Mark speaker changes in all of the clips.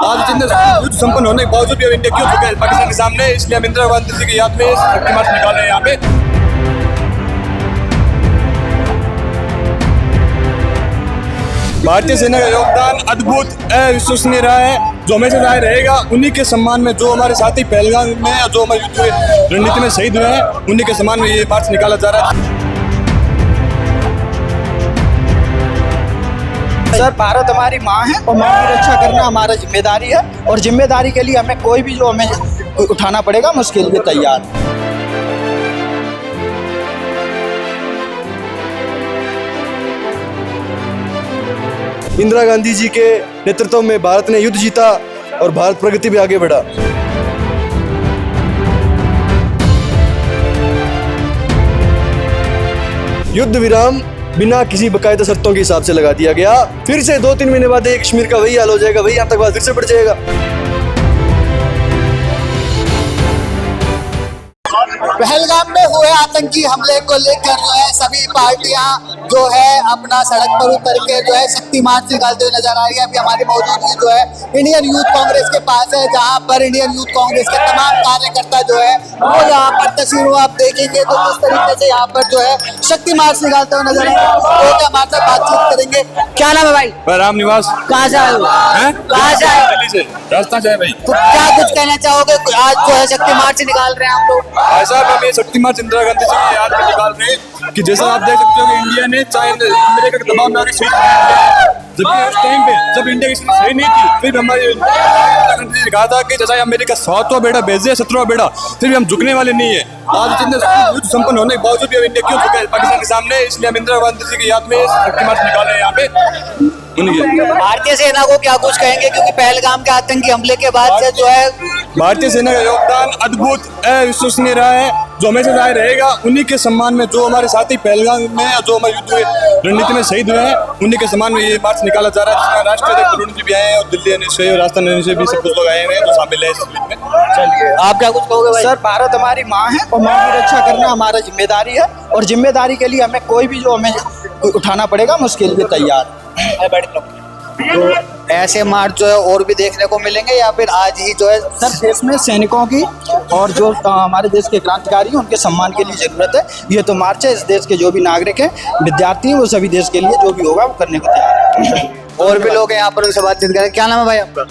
Speaker 1: आज जितने युद्ध संपन्न होने के बावजूद भी अब इंडिया क्यों झुका है पाकिस्तान के सामने, इसलिए हम इंदिरा गांधी जी की याद में शक्ति मार्च निकाल रहे हैं यहाँ पे। भारतीय सेना का योगदान अद्भुत अविश्वसनीय रहा है, जो हमेशा जारी रहेगा। उन्हीं के सम्मान में जो हमारे साथी पहलगाम में जो हमारे युद्ध रणनीति में शहीद हुए हैं, उन्हीं के सम्मान में ये मार्च निकाला जा रहा है।
Speaker 2: सर, भारत हमारी माँ है और माँ की रक्षा करना हमारा जिम्मेदारी है, और जिम्मेदारी के लिए हमें कोई भी जो हमें उठाना पड़ेगा, हम उसके लिए तैयार हैं।
Speaker 3: इंदिरा गांधी जी के नेतृत्व में भारत ने युद्ध जीता और भारत प्रगति पे आगे बढ़ा। युद्ध विराम बिना किसी बकायदा शर्तों के हिसाब से लगा दिया गया। फिर से 2-3 महीने बाद कश्मीर का वही हाल हो जाएगा, वही आतंकवाद फिर से बढ़ जाएगा।
Speaker 4: पहलगाम में हुए आतंकी हमले को लेकर जो है सभी पार्टियां जो है अपना सड़क पर उतर के जो है शक्ति मार्च निकालते हुए नजर आ रही है। अभी हमारी मौजूदगी जो है इंडियन यूथ कांग्रेस के पास है, जहां पर इंडियन यूथ कांग्रेस के तमाम कार्यकर्ता जो है वो यहाँ पर तस्वीरों आप देखेंगे तो किस तरीके से यहाँ पर जो है शक्ति मार्च निकालते हुए नजर आ रहे हैं। तो हमारे साथ बातचीत करेंगे। क्या नाम है भाई?
Speaker 1: राम निवास।
Speaker 4: कहाँ से आए हो? कहाँ से आए?
Speaker 1: दिल्ली से। राजस्थान से भाई।
Speaker 4: तो क्या कुछ कहना चाहोगे? आज जो है शक्ति मार्च निकाल रहे हैं हम लोग।
Speaker 1: ऐसा हम ये शक्ति मार्च इंदिरा गांधी जी की याद में निकाल रहे हैं कि जैसा आप देख सकते हो कि इंडिया ने चाहे अमेरिका के दबाव में आके शहीद किया, जबकि उस टाइम पे जब इंडिया की स्थिति सही नहीं थी, फिर हमारी इंदिरा गांधी जी ने कहा था कि जैसा अमेरिका 7वां बेड़ा भेजे 17वां बेड़ा, फिर भी हम झुकने वाले नहीं है। आज जितने युद्ध संपन्न होने के बावजूद भी अब इंडिया क्यों झुका है पाकिस्तान के सामने, इसलिए हम इंदिरा गांधी जी की याद में शक्ति मार्च निकाल रहे हैं यहाँ पे।
Speaker 4: भारतीय सेना को क्या कुछ कहेंगे, क्योंकि पहलगाम के आतंकी हमले के बाद से जो है
Speaker 1: भारतीय सेना का योगदान अद्भुत अविश्वसनीय रहा है, जो हमेशा जारी रहेगा। उन्हीं के सम्मान में जो हमारे साथी पहलगाम में जो हमारे युद्ध रणनीति में शहीद हुए हैं, उन्हीं के सम्मान में ये मार्च निकाला जा रहा है, जिसमें राष्ट्रीय अध्यक्ष अरुण जी भी आए हैं और दिल्ली से और राजस्थान से भी सब कुछ लोग आए हैं जो शामिल है इस में।
Speaker 2: चलिए,
Speaker 4: आप क्या कुछ कहोगे भाई?
Speaker 2: सर, भारत हमारी माँ है और माँ की रक्षा करना हमारा जिम्मेदारी है, और जिम्मेदारी के लिए हमें कोई भी जो हमें उठाना पड़ेगा, हम उसके लिए तैयार हैं।
Speaker 4: तो ऐसे मार्च जो है और भी देखने को मिलेंगे या फिर आज ही जो है?
Speaker 2: सर, देश में सैनिकों की और जो हमारे देश के क्रांतिकारी हैं उनके सम्मान के लिए जरूरत है। ये तो मार्च है, इस देश के जो भी नागरिक हैं, विद्यार्थी हैं, वो सभी देश के लिए जो भी होगा वो करने को तैयार है।
Speaker 4: और भी लोग हैं यहाँ पर, उनसे बातचीत करें। क्या नाम है भाई आपका?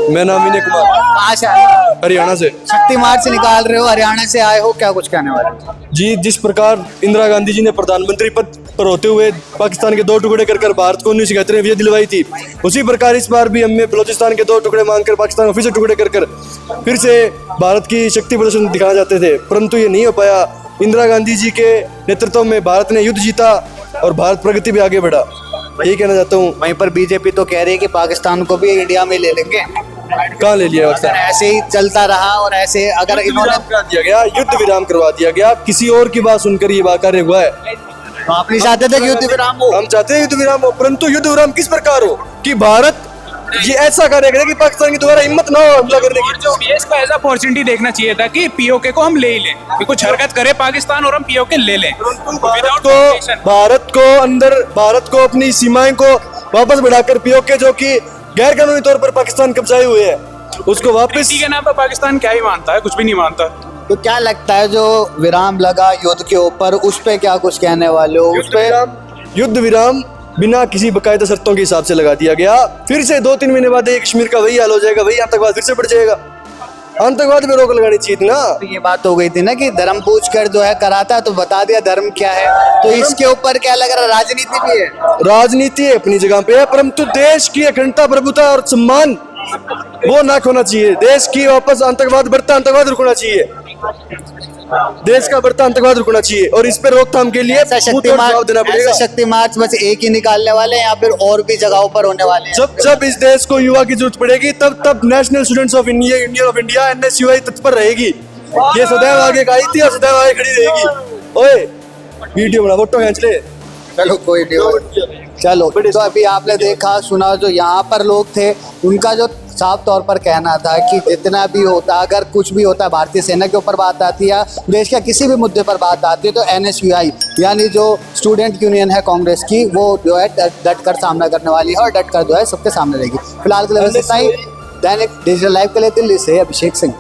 Speaker 3: मैं नाम विनय कुमार,
Speaker 4: कहाँ से आए हो?
Speaker 3: हरियाणा से।
Speaker 4: शक्ति मार्च निकाल रहे हो, हरियाणा से आए हो, क्या कुछ कहने वाले?
Speaker 3: जी, जिस प्रकार इंदिरा गांधी जी ने प्रधानमंत्री पद पर होते हुए पाकिस्तान के 2 टुकड़े कर भारत को 1971 में विजय दिलवाई थी, उसी प्रकार इस बार भी हमें बलूचिस्तान के 2 टुकड़े मांगकर पाकिस्तान को फिर से टुकड़े कर फिर से भारत की शक्ति प्रदर्शन दिखाना चाहते थे, परंतु ये नहीं हो पाया। इंदिरा गांधी जी के नेतृत्व में भारत ने युद्ध जीता और भारत प्रगति पे आगे बढ़ा, यही कहना चाहता हूँ।
Speaker 4: वहीं पर बीजेपी तो कह रही है कि पाकिस्तान को भी इंडिया में ले लेंगे।
Speaker 3: कहाँ ले लिया?
Speaker 4: अगर ऐसे ही चलता रहा और ऐसे अगर इन्होंने
Speaker 3: दिया गया, युद्ध विराम करवा दिया गया, किसी और की बात सुनकर ये कार्य हुआ है।
Speaker 4: तो आप नहीं चाहते थे कि युद्ध विराम हो?
Speaker 3: हम चाहते हैं युद्ध विराम हो, परंतु युद्ध विराम किस प्रकार हो कि भारत ये ऐसा कार्य करे कि पाकिस्तान की दोबारा हिम्मत ना हो हमला करने की।
Speaker 5: इसको एज अपॉर्चुनिटी देखना चाहिए था कि पीओके को हम ले ही लें, कि कुछ हरकत करे पाकिस्तान और हम पीओके ले लें।
Speaker 3: भारत को अपनी सीमाएं को वापस बढ़ाकर पीओके, जो कि गैर कानूनी तौर पर पाकिस्तान कब्जाए हुए है, उसको वापस
Speaker 5: के नाम पर पाकिस्तान क्या ही मानता है, कुछ भी नहीं मानता।
Speaker 4: तो क्या लगता है जो विराम लगा युद्ध के ऊपर, उस पे क्या कुछ कहने वाले हो? उस पे
Speaker 3: युद्ध विराम बिना किसी बकायदा शर्तों के हिसाब से लगा दिया गया। फिर से 2-3 महीने बाद कश्मीर का वही हाल हो जाएगा, वही आतंकवाद फिर से बढ़ जाएगा। आतंकवाद में रोक लगानी चाहिए थी ना।
Speaker 4: तो ये बात हो गई थी ना कि धर्म पूछ कर जो है कराता, तो बता दिया धर्म क्या है, तो इसके ऊपर क्या लग रहा है? राजनीति भी है।
Speaker 3: राजनीति अपनी जगह पे है, परंतु देश की अखंडता, प्रभुता और सम्मान वो ना खोना चाहिए। देश की वापस बढ़ता आतंकवाद रुकना चाहिए, देश का बढ़ता आतंकवाद रुकना चाहिए, और इस पर रोकथाम के लिए
Speaker 4: शक्ति मार्च बस एक ही निकालने वाले हैं या फिर और भी जगहों पर होने वाले हैं?
Speaker 3: जब इस देश को युवा की जरूरत पड़ेगी, तब national students of India NSUI तत्पर रहेगी। ये सदैव आगे आई थी और सदैव आगे खड़ी रहेगी। ओए, वीडियो बना, फोटो खींच ले।
Speaker 4: चलो कोई नहीं, चलो। तो अभी आपने देखा सुना, जो यहाँ पर लोग थे उनका जो साफ तौर पर कहना था कि जितना भी होता, अगर कुछ भी होता, भारतीय सेना के ऊपर बात आती है या देश के किसी भी मुद्दे पर बात आती है, तो NSUI यानी जो स्टूडेंट यूनियन है कांग्रेस की, वो जो है डट कर सामना करने वाली है और डट कर जो है सबके सामने रहेगी। फिलहाल के लिए इतना ही। दैनिक डिजिटल लाइव के लिए दिल्ली से अभिषेक सिंह।